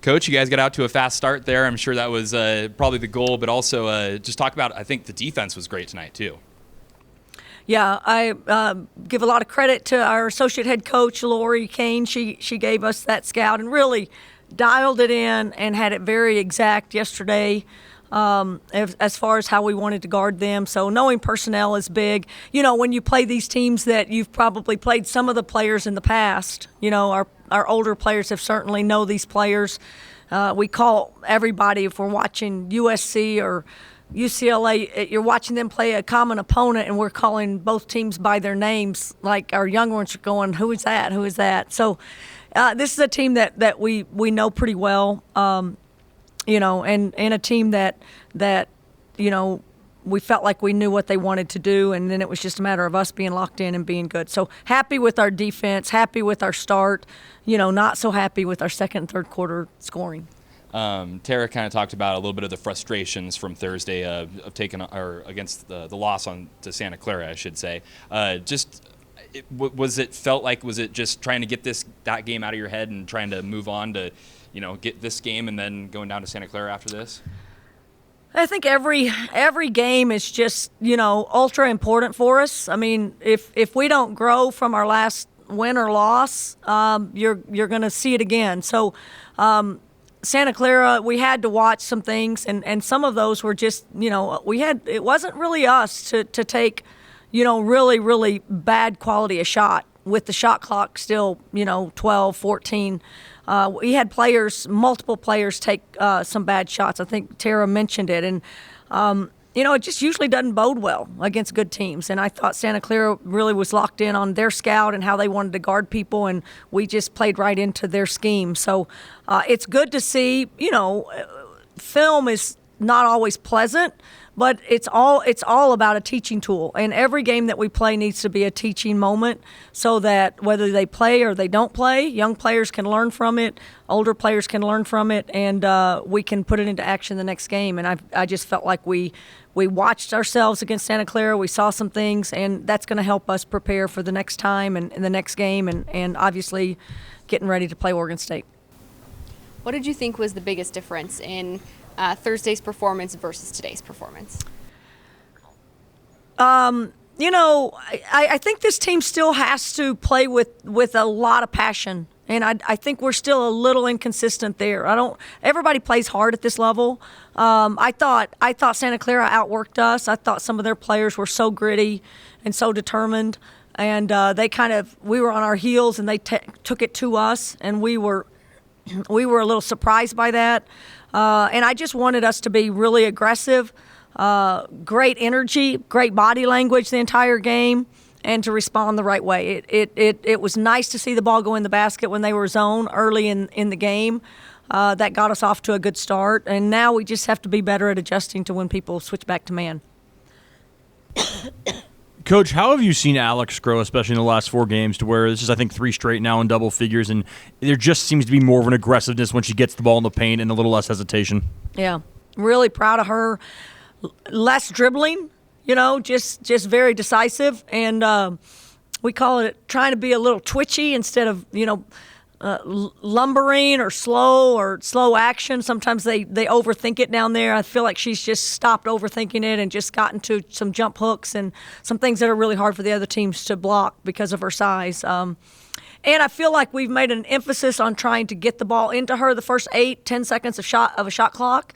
Coach, you guys got out to a fast start there. I'm sure that was probably the goal, but also just talk about, I think the defense was great tonight too. Yeah, I give a lot of credit to our associate head coach, Lori Kane. She gave us that scout and really dialed it in and had it very exact yesterday as far as how we wanted to guard them. So knowing personnel is big. You know, when you play these teams that you've probably played some of the players in the past, you know, our older players have certainly know these players. We call everybody, if we're watching USC or UCLA, you're watching them play a common opponent, and we're calling both teams by their names. Like our young ones are going, who is that? Who is that? So this is a team that we know pretty well, you know, and a team that you know, we felt like we knew what they wanted to do, and then it was just a matter of us being locked in and being good. So happy with our defense, happy with our start, you know, not so happy with our second and third quarter scoring. Tara kind of talked about a little bit of the frustrations from Thursday of taking or against the loss to Santa Clara, I should say. Was it just trying to get that game out of your head and trying to move on to, you know, get this game and then going down to Santa Clara after this? I think every game is just, you know, ultra important for us. I mean, if we don't grow from our last win or loss, you're going to see it again. So Santa Clara, we had to watch some things, and some of those were just, you know, it wasn't really us to take, you know, really, really bad quality a shot with the shot clock still, you know, 12, 14. We had multiple players take some bad shots. I think Tara mentioned it. And, you know, it just usually doesn't bode well against good teams. And I thought Santa Clara really was locked in on their scout and how they wanted to guard people, and we just played right into their scheme. So it's good to see, you know, film is not always pleasant, but it's all about a teaching tool. And every game that we play needs to be a teaching moment so that whether they play or they don't play, young players can learn from it, older players can learn from it, and we can put it into action the next game. And I just felt like we watched ourselves against Santa Clara. We saw some things, and that's going to help us prepare for the next time and the next game, and obviously getting ready to play Oregon State. What did you think was the biggest difference in Thursday's performance versus today's performance? You know, I think this team still has to play with a lot of passion, and I think we're still a little inconsistent there. Everybody plays hard at this level. I thought Santa Clara outworked us. I thought some of their players were so gritty and so determined, and we were on our heels, and they took it to us, and we were a little surprised by that. And I just wanted us to be really aggressive, great energy, great body language the entire game, and to respond the right way. It was nice to see the ball go in the basket when they were zone early in the game. That got us off to a good start, and now we just have to be better at adjusting to when people switch back to man. Coach, how have you seen Alex grow, especially in the last 4 games, to where this is, I think, 3 straight now in double figures, and there just seems to be more of an aggressiveness when she gets the ball in the paint and a little less hesitation? Yeah, really proud of her. Less dribbling, you know, just very decisive, and we call it trying to be a little twitchy instead of, you know, lumbering or slow action. Sometimes they overthink it down there. I feel like she's just stopped overthinking it and just gotten to some jump hooks and some things that are really hard for the other teams to block because of her size. And I feel like we've made an emphasis on trying to get the ball into her the first 8-10 seconds of a shot clock,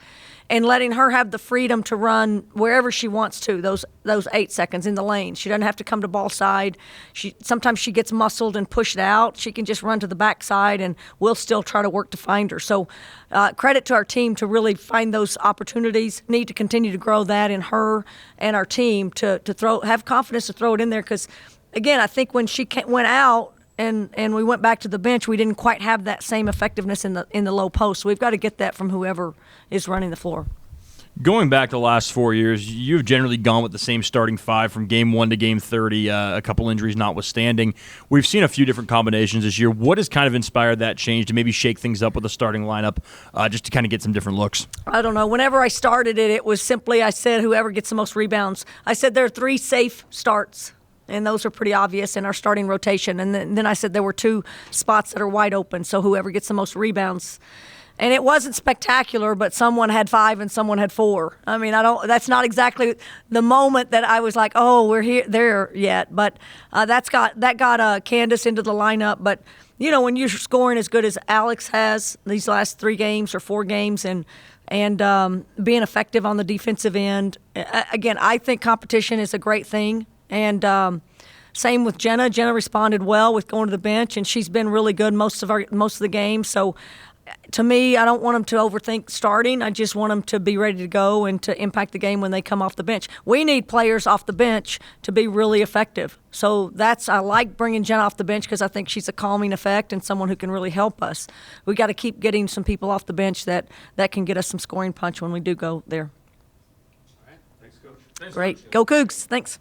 and letting her have the freedom to run wherever she wants to, those 8 seconds in the lane. She doesn't have to come to ball side. Sometimes she gets muscled and pushed out. She can just run to the backside, and we'll still try to work to find her. So credit to our team to really find those opportunities. Need to continue to grow that in her and our team to have confidence to throw it in there, because, again, I think when she went out, and we went back to the bench, we didn't quite have that same effectiveness in the low post. So we've got to get that from whoever is running the floor. Going back the last 4 years, you've generally gone with the same starting 5 from game 1 to game 30, a couple injuries notwithstanding. We've seen a few different combinations this year. What has kind of inspired that change to maybe shake things up with a starting lineup just to kind of get some different looks? I don't know. Whenever I started it was simply, I said, whoever gets the most rebounds. I said there are 3 safe starts, and those are pretty obvious in our starting rotation. And then I said there were 2 spots that are wide open, so whoever gets the most rebounds. And it wasn't spectacular, but someone had 5 and someone had 4. I mean, that's not exactly the moment that I was like, oh, we're here there yet. But that got Candace into the lineup. But when you're scoring as good as Alex has these last 3 games or 4 games, and being effective on the defensive end, again, I think competition is a great thing. And same with Jenna. Jenna responded well with going to the bench, and she's been really good most of the games. So, to me, I don't want them to overthink starting. I just want them to be ready to go and to impact the game when they come off the bench. We need players off the bench to be really effective. So I like bringing Jenna off the bench because I think she's a calming effect and someone who can really help us. We got to keep getting some people off the bench that can get us some scoring punch when we do go there. All right. Thanks, Coach. Great. Go Cougs. Thanks.